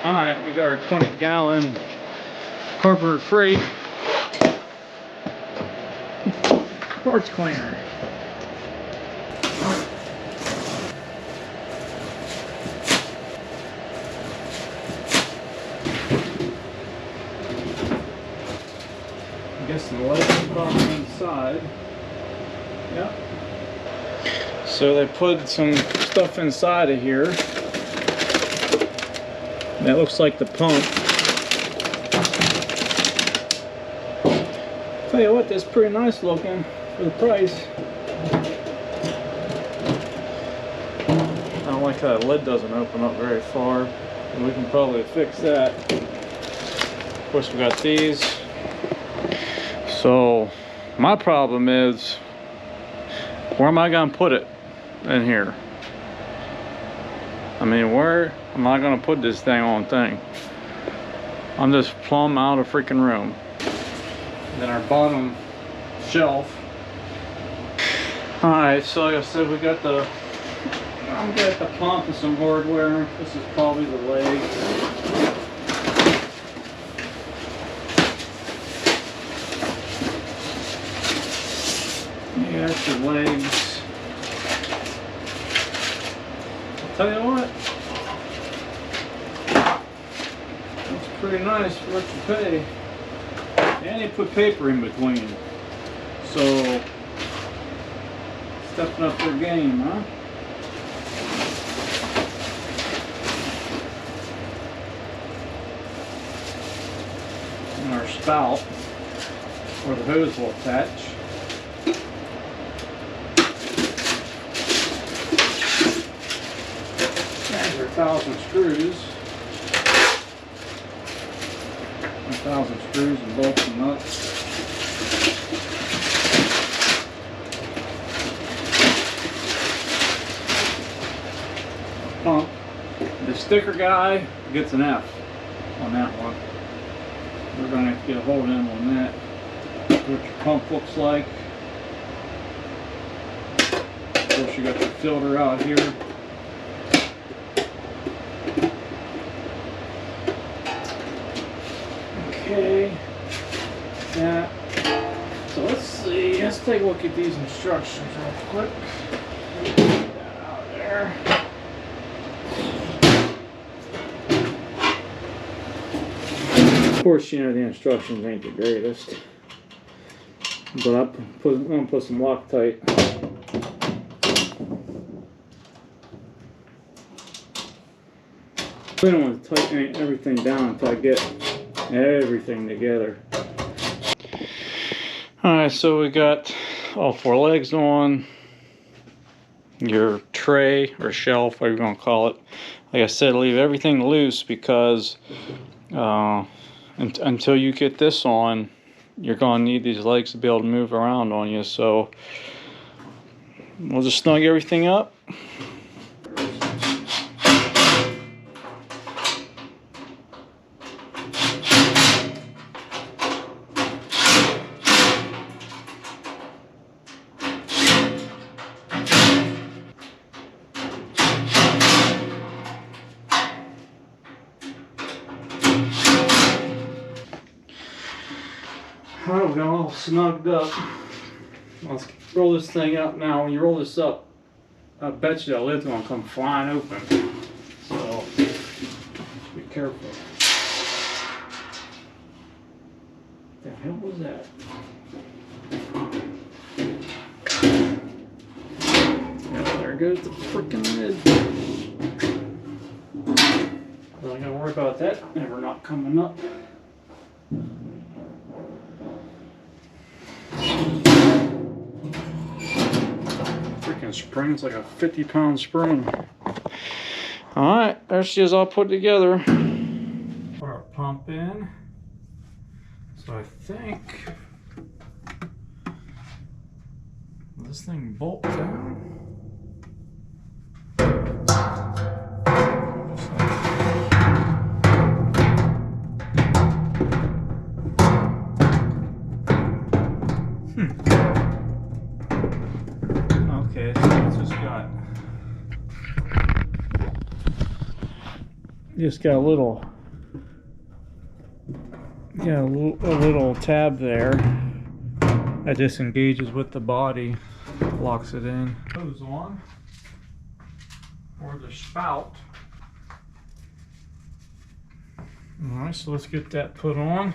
Alright, we got our 20-gallon Harbor Freight quartz cleaner. I'm guessing the light is on the inside. Yep. So they put some stuff inside of here. That looks like the pump. Tell you what, that's pretty nice looking for the price. I don't like how the lid doesn't open up very far. And we can probably fix that. Of course, we got these. So my problem is, where am I gonna put it in here? I mean, where am I gonna put this dang on thing? I'm just plumb out of freaking room. And then our bottom shelf. Alright, so like I said, we got the pump and some hardware. This is probably the leg. Yeah, that's the legs. I'll tell you what, that's pretty nice for what you pay. And they put paper in between. So, stepping up their game, huh? And our spout, where the hose will attach. There's our 1,000 screws. 1,000 screws and bolts and nuts. Pump. The sticker guy gets an F on that one. We're going to have to get a hold of him on that. What your pump looks like. Of course, you got the filter out here. Okay, that. So let's see. Let's take a look at these instructions real quick. Get that out there. Of course, you know the instructions ain't the greatest, but I'm gonna put some Loctite. I don't want to tighten everything down until I get everything together. Alright, so we got all 4 legs on. Your tray or shelf, whatever you want to call it. Like I said, leave everything loose because until you get this on, you're going to need these legs to be able to move around on you. So we'll just snug everything up. Alright, we got all snugged up. Let's roll this thing up now. When you roll this up, I bet you that lid's gonna come flying open. So, just be careful. What the hell was that? Yeah, there goes the freaking lid. Well, I gotta worry about that ever not coming up. Freaking spring's like a 50-pound spring. Alright, there she is all put together. Put our pump in. So I think this thing bolts down. Okay, so it's just got a little got a little tab there that disengages with the body, locks it in. Hose on, or the spout. Alright, so let's get that put on.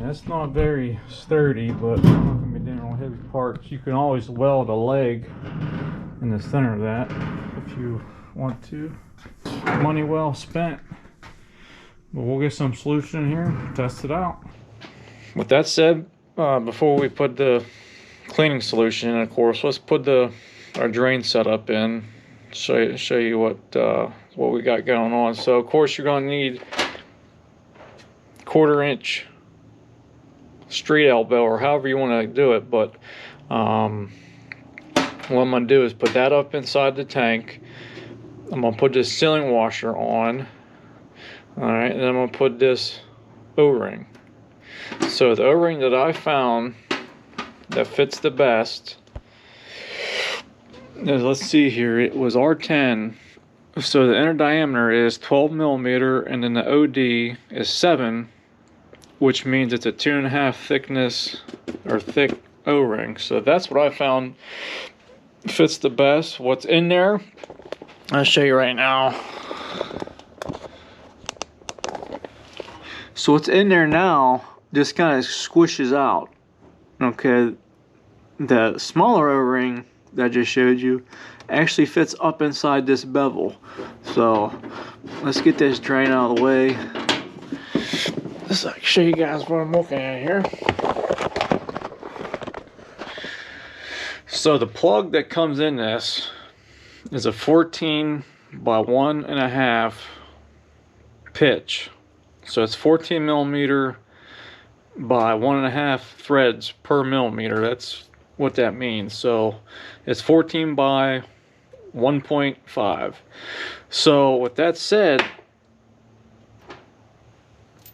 It's not very sturdy, but I'm not going to be doing all heavy parts. You can always weld a leg in the center of that if you want to. Money well spent. But we'll get some solution in here, test it out. With that said, before we put the cleaning solution in, of course, let's put our drain setup in. Show you what we got going on. So of course you're going to need 1/4 inch street elbow, or however you want to do it, but what I'm going to do is put that up inside the tank. I'm going to put this sealing washer on, alright, and then I'm going to put this O-ring. So the O-ring that I found that fits the best is, let's see here, it was R10. So the inner diameter is 12 millimeter, and then the OD is 7, which means it's a 2.5 thickness or thick O-ring. So that's what I found fits the best. What's in there, I'll show you right now. So what's in there now just kind of squishes out. Okay, the smaller O-ring that I just showed you actually fits up inside this bevel. So let's get this drain out of the way. So I can show you guys what I'm looking at here. So the plug that comes in this is a 14 by 1.5 pitch. So it's 14 millimeter by 1.5 threads per millimeter. That's what that means. So it's 14 by 1.5. So with that said,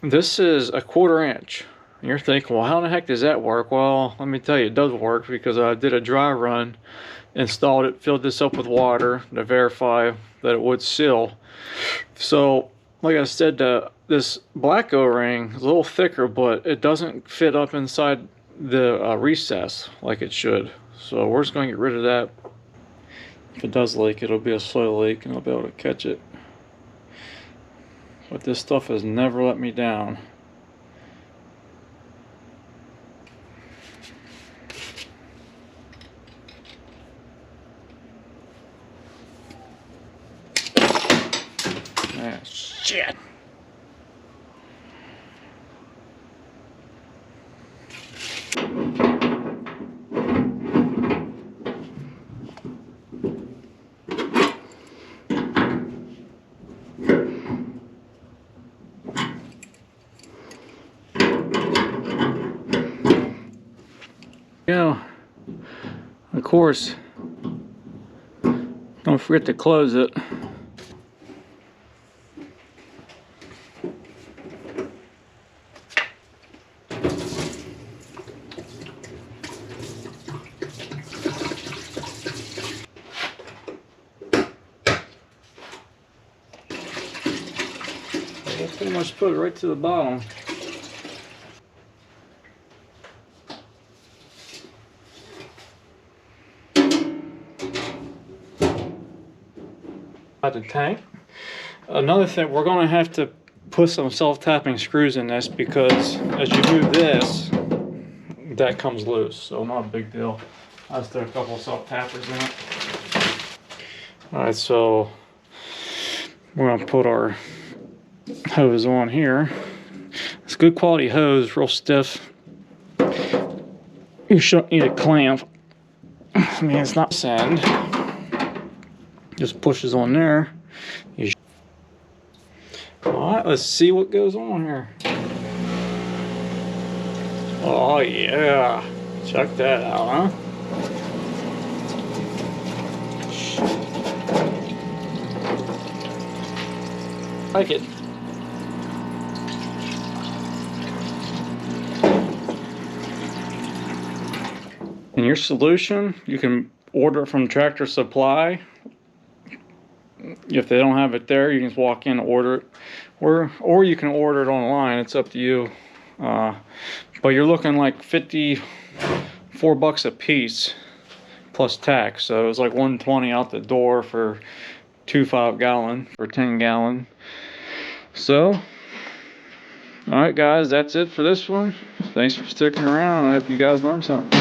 this is a 1/4 inch. And you're thinking, well, how the heck does that work? Well, let me tell you, it does work, because I did a dry run, installed it, filled this up with water to verify that it would seal. So like I said, this black O-ring is a little thicker, but it doesn't fit up inside the recess like it should. So we're just going to get rid of that. If it does leak, it'll be a slow leak and I'll be able to catch it. But this stuff has never let me down. Ah, shit. Yeah, of course, don't forget to close it. We'll pretty much put it right to the bottom. The tank. Another thing, we're going to have to put some self-tapping screws in this, because as you move this, that comes loose. So not a big deal. I just threw a couple of self-tappers in it. Alright, so we're going to put our hose on here. It's good quality hose, real stiff. You shouldn't need a clamp. I mean, it's not sand. Just pushes on there. Alright, let's see what goes on here. Oh yeah, check that out, huh? like it. And your solution, you can order it from Tractor Supply. If they don't have it there, you can just walk in and order it, or you can order it online. It's up to you. But you're looking like $54 a piece plus tax. So it was like $120 out the door for 2.5 gallon for 10 gallon. So, all right, guys, that's it for this one. Thanks for sticking around. I hope you guys learned something.